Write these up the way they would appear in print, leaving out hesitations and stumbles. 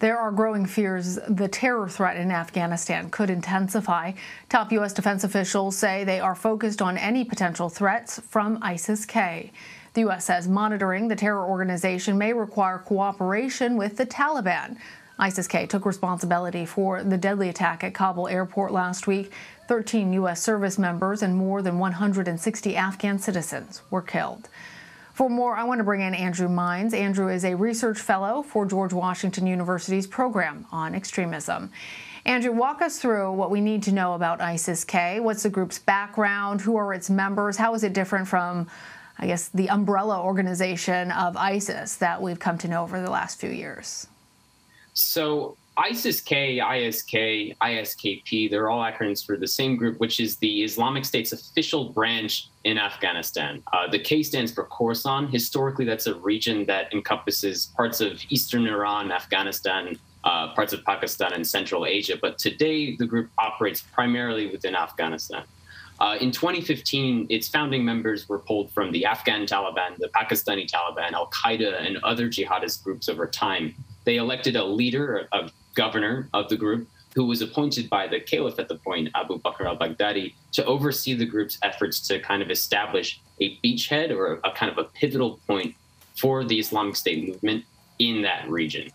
There are growing fears the terror threat in Afghanistan could intensify. Top U.S. defense officials say they are focused on any potential threats from ISIS-K. The U.S. says monitoring the terror organization may require cooperation with the Taliban. ISIS-K took responsibility for the deadly attack at Kabul airport last week. 13 U.S. service members and more than 160 Afghan citizens were killed. For more, I want to bring in Andrew Mines. Andrew is a research fellow for George Washington University's program on extremism. Andrew, walk us through what we need to know about ISIS-K. What's the group's background? Who are its members? How is it different from, I guess, the umbrella organization of ISIS that we've come to know over the last few years? So ISIS-K, ISK, ISKP, they're all acronyms for the same group, which is the Islamic State's official branch in Afghanistan. The K stands for Khorasan. Historically, that's a region that encompasses parts of eastern Iran, Afghanistan, parts of Pakistan, and Central Asia. But today, the group operates primarily within Afghanistan. In 2015, its founding members were pulled from the Afghan Taliban, the Pakistani Taliban, Al-Qaeda, and other jihadist groups over time. They elected a leader, a governor of the group, who was appointed by the caliph at the point, Abu Bakr al-Baghdadi, to oversee the group's efforts to kind of establish a beachhead or a kind of a pivotal point for the Islamic State movement in that region.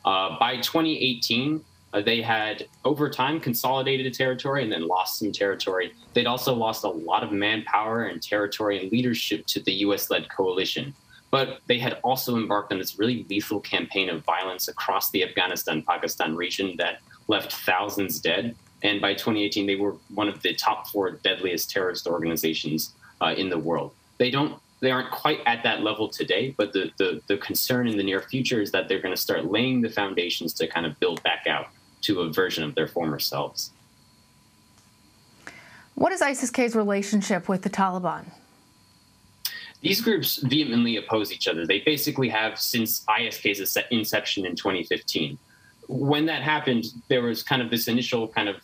By 2018, they had, over time, consolidated territory and then lost some territory. They'd also lost a lot of manpower and territory and leadership to the U.S.-led coalition. But they had also embarked on this really lethal campaign of violence across the Afghanistan-Pakistan region that left thousands dead. And by 2018, they were one of the top 4 deadliest terrorist organizations in the world. They aren't quite at that level today, but the concern in the near future is that they're going to start laying the foundations to kind of build back out to a version of their former selves. What is ISIS-K's relationship with the Taliban? These groups vehemently oppose each other. They basically have since ISK's inception in 2015. When that happened, there was kind of this initial kind of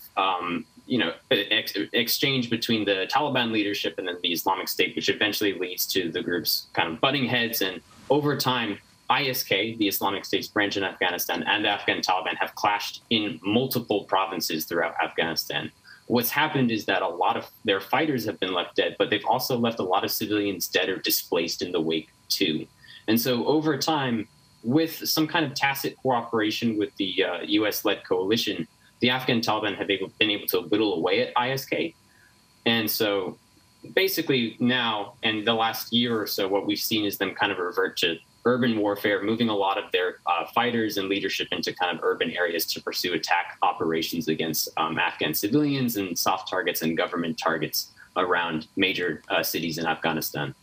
exchange between the Taliban leadership and then the Islamic State, which eventually leads to the groups kind of butting heads. And over time, ISK, the Islamic State's branch in Afghanistan, and the Afghan Taliban have clashed in multiple provinces throughout Afghanistan. What's happened is that a lot of their fighters have been left dead, but they've also left a lot of civilians dead or displaced in the wake, too. And so over time, with some kind of tacit cooperation with the U.S.-led coalition, the Afghan Taliban have been able to whittle away at ISK. And so basically now, in the last year or so, what we've seen is them kind of revert to urban warfare, moving a lot of their fighters and leadership into kind of urban areas to pursue attack operations against Afghan civilians and soft targets and government targets around major cities in Afghanistan.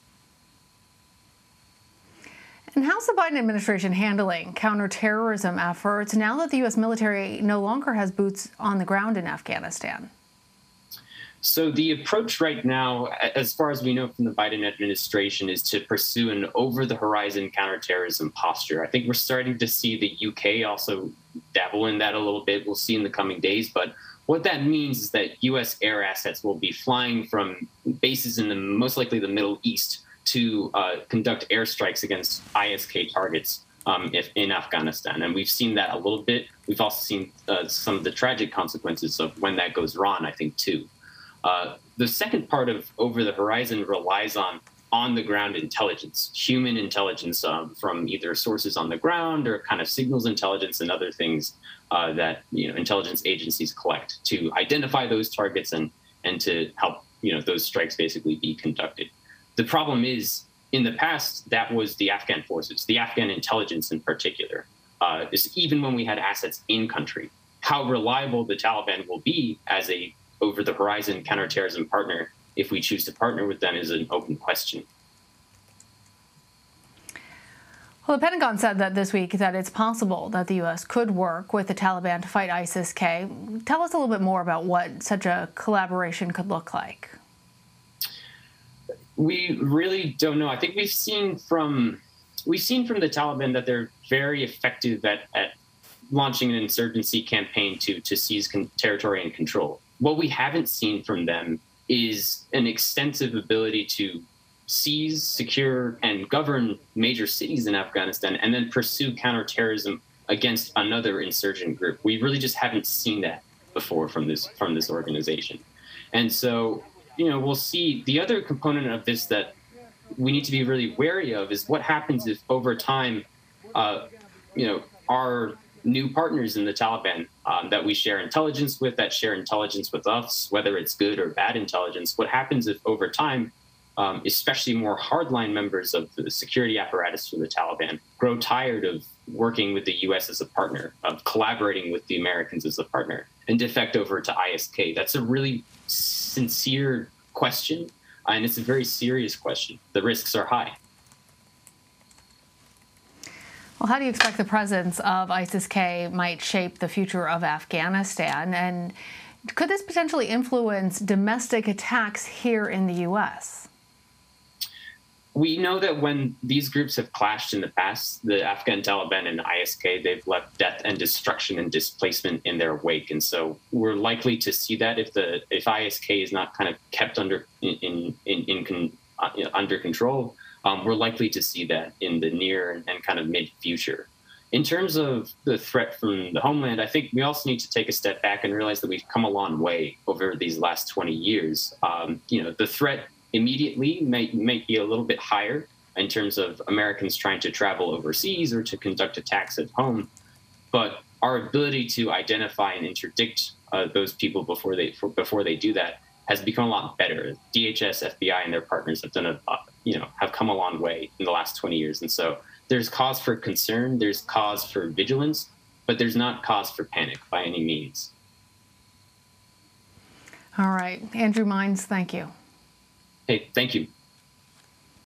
And how's the Biden administration handling counterterrorism efforts now that the U.S. military no longer has boots on the ground in Afghanistan? So the approach right now, as far as we know from the Biden administration, is to pursue an over-the-horizon counterterrorism posture. I think we're starting to see the UK also dabble in that a little bit. We'll see in the coming days. But what that means is that U.S. air assets will be flying from bases in most likely the Middle East to conduct airstrikes against ISK targets in Afghanistan. And we've seen that a little bit. We've also seen some of the tragic consequences of when that goes wrong, I think, too. The second part of Over the Horizon relies on the ground intelligence, human intelligence from either sources on the ground or kind of signals intelligence and other things that intelligence agencies collect to identify those targets and to help those strikes basically be conducted. The problem is, in the past, that was the Afghan forces, the Afghan intelligence in particular. Even when we had assets in country, how reliable the Taliban will be as a over-the-horizon counterterrorism partner, if we choose to partner with them, is an open question. Well, the Pentagon said that this week that it's possible that the U.S. could work with the Taliban to fight ISIS-K. Tell us a little bit more about what such a collaboration could look like. We really don't know. I think we've seen from the Taliban that they're very effective at launching an insurgency campaign to seize territory and control. What we haven't seen from them is an extensive ability to seize, secure, and govern major cities in Afghanistan and then pursue counterterrorism against another insurgent group. We really just haven't seen that before from this organization. And so, we'll see. The other component of this that we need to be really wary of is what happens if over time, our new partners in the Taliban that we share intelligence with, that share intelligence with us, whether it's good or bad intelligence, what happens if over time, especially more hardline members of the security apparatus for the Taliban grow tired of working with the U.S. as a partner, of collaborating with the Americans as a partner, and defect over to ISK? That's a really sincere question, and it's a very serious question. The risks are high. Well, how do you expect the presence of ISIS-K might shape the future of Afghanistan? And could this potentially influence domestic attacks here in the U.S.? We know that when these groups have clashed in the past, the Afghan Taliban and ISK, they've left death and destruction and displacement in their wake. And so we're likely to see that if ISK is not kind of kept under control, we're likely to see that in the near and kind of mid-future. In terms of the threat from the homeland, I think we also need to take a step back and realize that we've come a long way over these last 20 years. The threat immediately might be a little bit higher in terms of Americans trying to travel overseas or to conduct attacks at home. But our ability to identify and interdict those people before they do that has become a lot better. DHS, FBI, and their partners have have come a long way in the last 20 years. And so there's cause for concern, there's cause for vigilance, but there's not cause for panic by any means. All right. Andrew Mines, thank you. Hey, thank you.